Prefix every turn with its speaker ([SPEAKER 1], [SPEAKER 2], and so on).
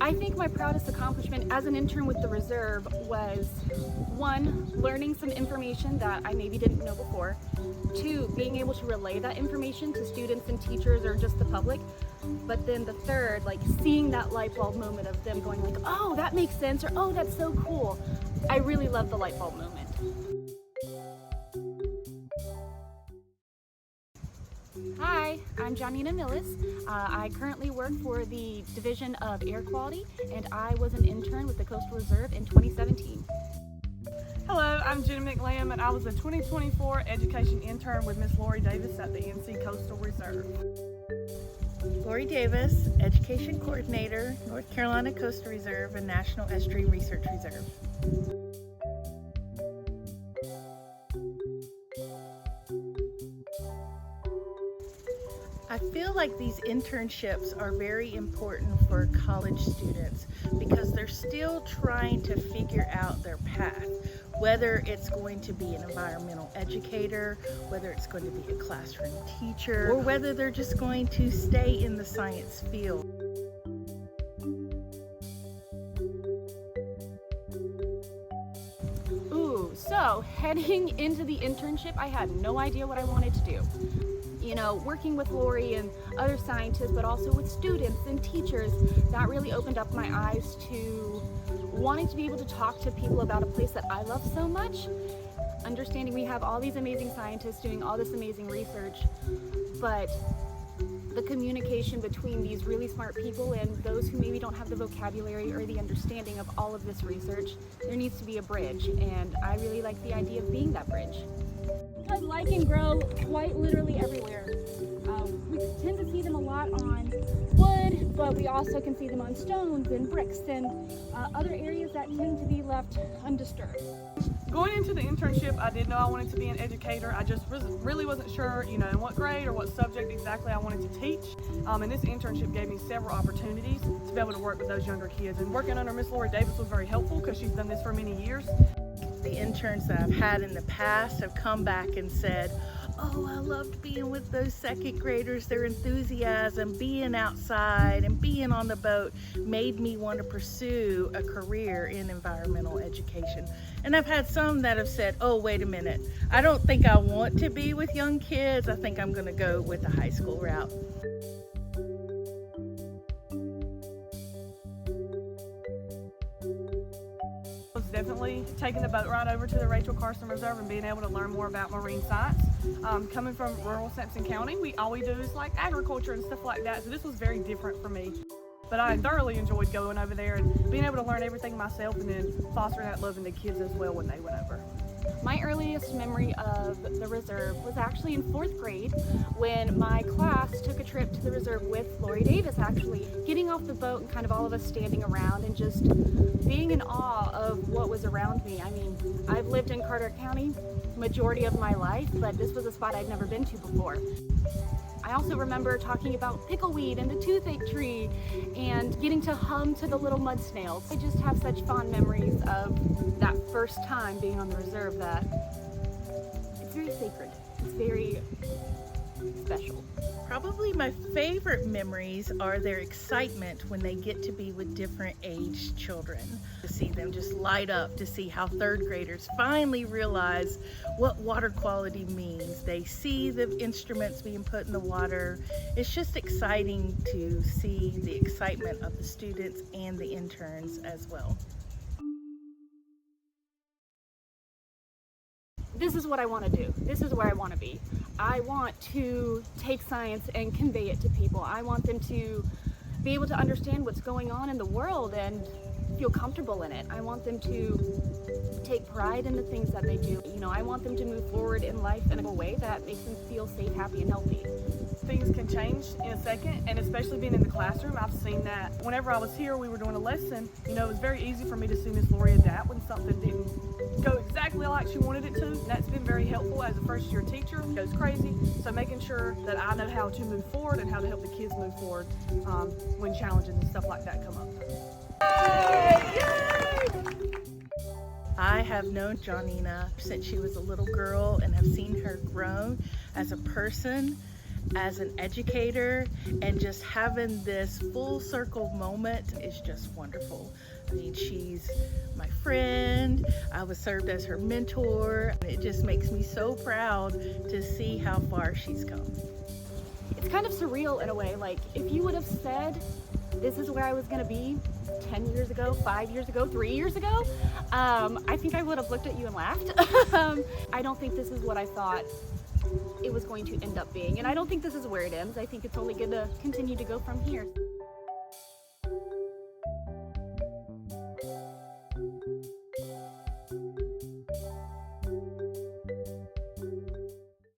[SPEAKER 1] I think my proudest accomplishment as an intern with the Reserve was, 1, learning some information that I maybe didn't know before, 2, being able to relay that information to students and teachers or just the public, but then the 3rd, like seeing that light bulb moment of them going like, oh, that makes sense, or oh, that's so cool. I really love the light bulb moment. Hi, I'm Janina Millis. I currently work for the Division of Air Quality, and I was an intern with the Coastal Reserve in 2017.
[SPEAKER 2] Hello, I'm Jenna McLamb, and I was a 2024 education intern with Miss Lori Davis at the NC Coastal Reserve.
[SPEAKER 3] Lori Davis, Education Coordinator, North Carolina Coastal Reserve and National Estuary Research Reserve. I feel like these internships are very important for college students because they're still trying to figure out their path, whether it's going to be an environmental educator, whether it's going to be a classroom teacher, or whether they're just going to stay in the science field.
[SPEAKER 1] So heading into the internship, I had no idea what I wanted to do. You know, working with Lori and other scientists, but also with students and teachers, that really opened up my eyes to wanting to be able to talk to people about a place that I love so much. Understanding we have all these amazing scientists doing all this amazing research, but the communication between these really smart people and those who maybe don't have the vocabulary or the understanding of all of this research, there needs to be a bridge, and I really like the idea of being that bridge. Because lichen grow quite literally everywhere. We tend to see them a lot on wood, but we also can see them on stones and bricks and other areas that tend to be left undisturbed.
[SPEAKER 2] Going into the internship, I did know I wanted to be an educator. I just really wasn't sure, in what grade or what subject exactly I wanted to teach. And this internship gave me several opportunities to be able to work with those younger kids. And working under Miss Lori Davis was very helpful because she's done this for many years.
[SPEAKER 3] The interns that I've had in the past have come back and said, oh, I loved being with those second graders. Their enthusiasm, being outside and being on the boat made me want to pursue a career in environmental education. And I've had some that have said, oh, wait a minute, I don't think I want to be with young kids. I think I'm going to go with the high school route.
[SPEAKER 2] Definitely taking the boat ride over to the Rachel Carson Reserve and being able to learn more about marine science. Coming from rural Sampson County, all we do is like agriculture and stuff like that, so this was very different for me. But I thoroughly enjoyed going over there and being able to learn everything myself and then fostering that love in the kids as well when they went over.
[SPEAKER 1] My earliest memory of the reserve was actually in 4th grade when my class took a trip to the reserve with Lori Davis, actually. Getting off the boat and kind of all of us standing around and just being in awe of what was around me. I mean, I've lived in Carteret County majority of my life, but this was a spot I'd never been to before. I also remember talking about pickleweed and the toothache tree and getting to hum to the little mud snails. I just have such fond memories of that first time being on the reserve that it's very sacred. It's very special.
[SPEAKER 3] Probably my favorite memories are their excitement when they get to be with different aged children. To see them just light up, to see how 3rd graders finally realize what water quality means. They see the instruments being put in the water. It's just exciting to see the excitement of the students and the interns as well.
[SPEAKER 1] This is what I want to do. This is where I want to be. I want to take science and convey it to people. I want them to be able to understand what's going on in the world and feel comfortable in it. I want them to take pride in the things that they do. I want them to move forward in life in a way that makes them feel safe, happy, and healthy.
[SPEAKER 2] Things can change in a second, and especially being in the classroom, I've seen that whenever I was here, we were doing a lesson, it was very easy for me to see Miss Lori adapt when something didn't go exactly like she wanted it to. And that's been very helpful as a first-year teacher. It goes crazy, so making sure that I know how to move forward and how to help the kids move forward when challenges and stuff like that come up.
[SPEAKER 3] Yay! I have known Janina since she was a little girl and have seen her grow as a person as an educator, and just having this full circle moment is just wonderful. I mean, she's my friend. I was served as her mentor. It just makes me so proud to see how far she's come.
[SPEAKER 1] It's kind of surreal in a way. Like, if you would have said this is where I was going to be 10 years ago, 5 years ago, 3 years ago, I think I would have looked at you and laughed. I don't think this is what I thought it was going to end up being, and I don't think this is where it ends. I think it's only going to continue to go from here.